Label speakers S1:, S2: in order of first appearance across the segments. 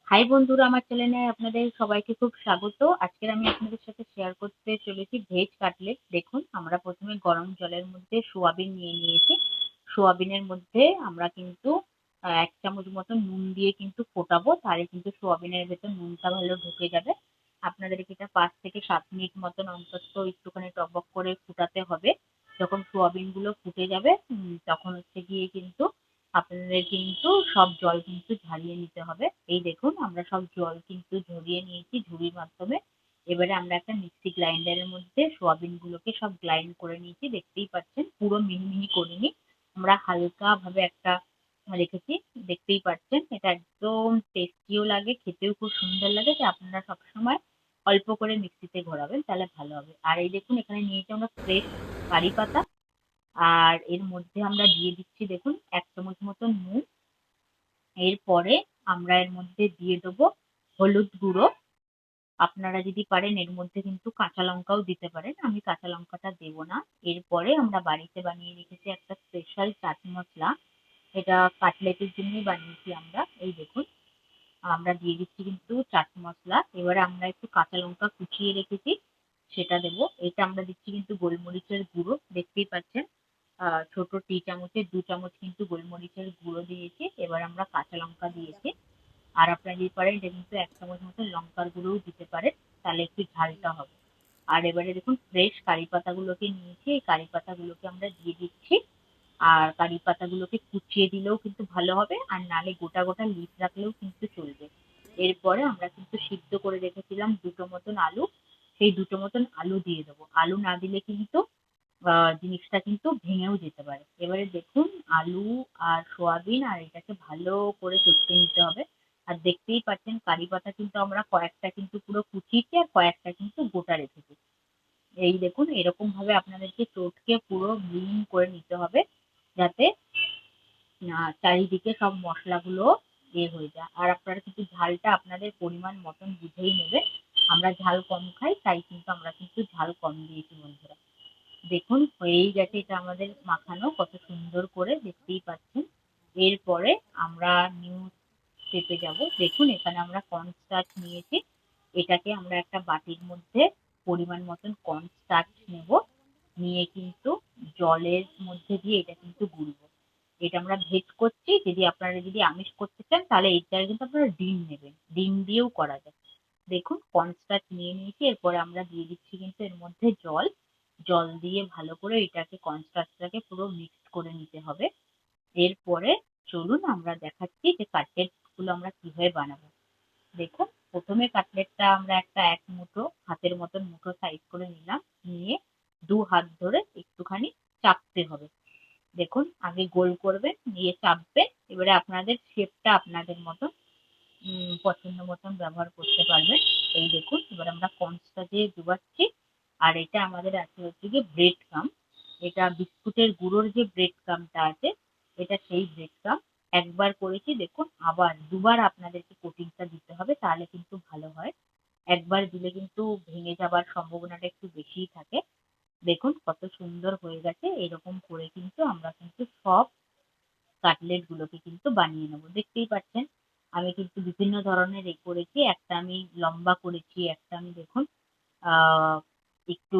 S1: High বন্ধুরা, আমার চ্যানেলে আপনাদের সবাইকে খুব স্বাগত। আজকের আমি আপনাদের সাথে শেয়ার করতে চলেছি ভেজ কাটলেট। দেখুন, আমরা প্রথমে গরম জলের মধ্যে সোয়াবিন নিয়ে নিয়েছি। সোয়াবিনের মধ্যে আমরা কিন্তু 1 চামচ মতো নুন দিয়ে কিন্তু ফোটাবো, তাহলে কিন্তু সোয়াবিনের ভেতর নুনটা ভালো ঢুকে যাবে। আপনাদেরকে এটা 5 থেকে 7 মিনিট মতন অন্তত একটুখানি টকবক করে ফুটাতে হবে। যখন সোয়াবিন গুলো ফুটে যাবে তখন হচ্ছে গিয়ে কিন্তু আপনাদের কিন্তু সব জল কিন্তু ঝরিয়ে নিতে হবে। এই দেখুন, আমরা সব জল কিন্তু ঝরিয়ে নিয়েছি ঝুড়ির মাধ্যমে। এবারে আমরা একটা মিক্সি গ্রাইন্ডারের মধ্যে সোয়াবিন গুলোকে সব গ্রাইন্ড করে নিয়েছি। দেখতেই পাচ্ছেন, পুরো মিহি মিহি করিনি, আমরা হালকা ভাবে একটা রেখেছি। দেখতেই পাচ্ছেন, এটা একদম টেস্টিও লাগে, খেতেও খুব সুন্দর লাগে। যে আপনারা সবসময় অল্প করে মিক্সিতে ঘোরাবেন, তাহলে ভালো হবে। আর এই দেখুন, এখানে নিয়েছি আমরা ফ্রেশ কারি পাতা। আর এর মধ্যে আমরা দিয়ে দিচ্ছি, দেখুন, 1 চামচ মতো নুন। এরপরে আমরা এর মধ্যে দিয়ে দেবো হলুদ গুঁড়ো। আপনারা যদি পারেন এর মধ্যে কিন্তু কাঁচা লঙ্কাও দিতে পারেন, আমি কাঁচা লঙ্কাটা দেবো না। এরপরে আমরা বাড়িতে বানিয়ে রেখেছি একটা স্পেশাল চাট মশলা, এটা কাটলেটের জন্যই বানিয়েছি আমরা। এই দেখুন, আমরা দিয়ে দিচ্ছি কিন্তু চাট মশলা। এবারে আমরা একটু কাঁচা লঙ্কা কুচিয়ে রেখেছি, সেটা দেবো। এটা আমরা দিচ্ছি কিন্তু গোলমরিচের গুঁড়ো, দেখতেই পাচ্ছেন। ছোট টি চামচে 2 চামচ কিন্তু গোলমরিচের গুঁড়ো দিয়েছি। এবার আমরা কাঁচা লঙ্কা দিয়েছি। আর আপনারা যদি পারেন এটা কিন্তু 1 চামচ মতো লঙ্কার গুঁড়োও দিতে পারেন, তাহলে একটু ঝালটা হবে। আর এবারে দেখুন, ফ্রেশ কারি পাতাগুলোকে নিয়েছি, এই কারি পাতাগুলোকে আমরা দিয়ে দিচ্ছি। আর কারি পাতাগুলোকে কুচিয়ে দিলেও কিন্তু ভালো হবে, আর নালে গোটা গোটা লিফ রাখলেও কিন্তু চলবে। এরপরে আমরা কিন্তু সিদ্ধ করে রেখেছিলাম 2টো মতন আলু, সেই 2টো মতন আলু দিয়ে দেবো। আলু না দিলে কিন্তু জিনিসটা কিন্তু ভেঙেও যেতে পারে। এবারে দেখুন, আলু আর সোয়াবিন আর এটাকে ভালো করে চটকে নিতে হবে। আর দেখতেই পাচ্ছেন, কারি পাতা কিন্তু আমরা কয়েকটা কিন্তু পুরো কুচিয়েছি আর কয়েকটা কিন্তু গোটা রেখেছি। এই দেখুন, এরকম ভাবে আপনাদেরকে চটকে পুরো মিহিন করে নিতে হবে, যাতে চারিদিকে সব মশলাগুলো হয়ে যায়। আর আপনারা কিন্তু ঝালটা আপনাদের পরিমাণ মতন বুঝেই নেবেন। আমরা ঝাল কম খাই, তাই কিন্তু আমরা কিন্তু ঝাল কম দিয়েছি বন্ধুরা। দেখুন, হয়েই গেছে এটা আমাদের মাখানো, কত সুন্দর করে দেখতেই পাচ্ছেন। এরপরে আমরা নিউ স্টেপে যাব। দেখুন, এখানে আমরা কর্নস্টার্চ নিয়েছি। এটাকে আমরা একটা বাটির মধ্যে পরিমাণ মতন কর্নস্টার্চ নেব, নিয়ে কিন্তু জলের মধ্যে দিয়ে এটা কিন্তু গুলবো। এটা আমরা ভেজ করছি, যদি আপনারা আমিষ করতে চান তাহলে এটার কিন্তু আপনারা ডিম নেবেন, ডিম দিয়েও করা যায়। দেখুন, কর্নস্টার্চ নিয়ে নিয়েছি। এরপরে আমরা দিয়ে দিচ্ছি কিন্তু এর মধ্যে জল। জল দিয়ে ভালো করে এটাকে কর্নস্টার্চটাকে পুরো মিক্সড করে নিতে হবে। এরপরে চলুন আমরা দেখাচ্ছি যে কাটলেট গুলো আমরা কিভাবে বানাবো। দেখুন, প্রথমে কাটলেটটা আমরা একটা 1 মুঠো হাতের মতন মুঠো সাইজ করে নিলাম, নিয়ে 2 হাত ধরে একটুখানি চাপতে হবে। দেখুন, আগে গোল করবেন, নিয়ে চাপবেন। এবারে আপনাদের শেপটা আপনাদের মতন পছন্দ মতন ব্যবহার করতে পারবেন। এই দেখুন, এবার আমরা কর্নসটা দিয়ে ডুবাচ্ছি। আর এটা আমাদের আছে হচ্ছে গিয়ে ব্রেড ক্রাম। এটা বিস্কুটের গুঁড়োর যে ব্রেড ক্রামটা আছে, এটা সেই ব্রেড ক্রাম। একবার করেছি, দেখুন, আবার দুবার আপনাদেরকে কোটিংটা দিতে হবে, তাহলে কিন্তু ভালো হয়। একবার দিলে কিন্তু ভেঙে যাবার সম্ভাবনাটা একটু বেশিই থাকে। দেখুন কত সুন্দর হয়ে গেছে। এরকম করে কিন্তু আমরা কিন্তু সব কাটলেট গুলোকে কিন্তু বানিয়ে নেবো। দেখতেই পাচ্ছেন, আমি কিন্তু বিভিন্ন ধরনের করেছি। একটা আমি লম্বা করেছি, একটা আমি দেখুন আহ একটু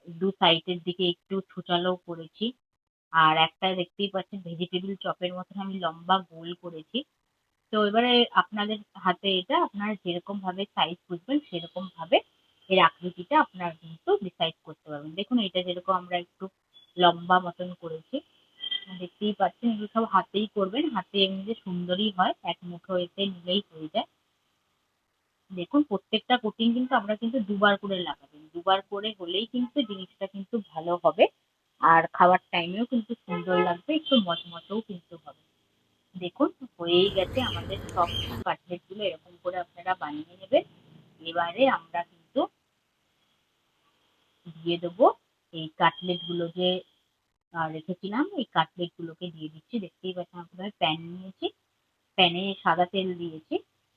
S1: দু সাইডের দিকে একটু ছোটালো করেছি। আর একটা দেখতেই পাচ্ছেন ভেজিটেবিল চপের মতন আমি লম্বা গোল করেছি। তো এবারে আপনাদের হাতে, এটা আপনারা যেরকম ভাবে সাইজ বুঝবেন সেরকম ভাবে এর আকৃতিটা আপনারা কিন্তু ডিসাইড করতে পারবেন। দেখুন, এটা যেরকম আমরা একটু লম্বা মতন করেছি, দেখতেই পাচ্ছেন। এগুলো সব হাতেই করবেন, হাতে এমনিতে সুন্দরই হয়, 1 মুঠো এতে নিলেই হয়ে যায়। দেখুন, প্রত্যেকটা কোটিং কিন্তু আমরা কিন্তু দুবার করে লাগাবেন, দুবার করে হলেই কিন্তু জিনিসটা কিন্তু ভালো হবে। আর খাওয়ার টাইমেও কিন্তু সুন্দর লাগবে, একটু মচমচেও কিন্তু হবে। দেখুন, হয়েই গেছে আমাদের সব কাটলেট গুলো। এরকম করে আপনারা বানিয়ে নেবেন। এবারে আমরা কিন্তু দিয়ে দেবো এই কাটলেট গুলো যে রেখেছিলাম, এই কাটলেট গুলোকে দিয়ে দিচ্ছি। দেখতেই পাচ্ছেন, আপনারা প্যান নিয়েছি, প্যানে সাদা তেল দিয়েছি।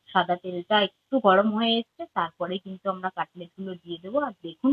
S1: সাদা তেলটা একটু গরম হয়ে এসছে, তারপরে কিন্তু আমরা কাটলেট গুলো দিয়ে দেবো। আর দেখুন,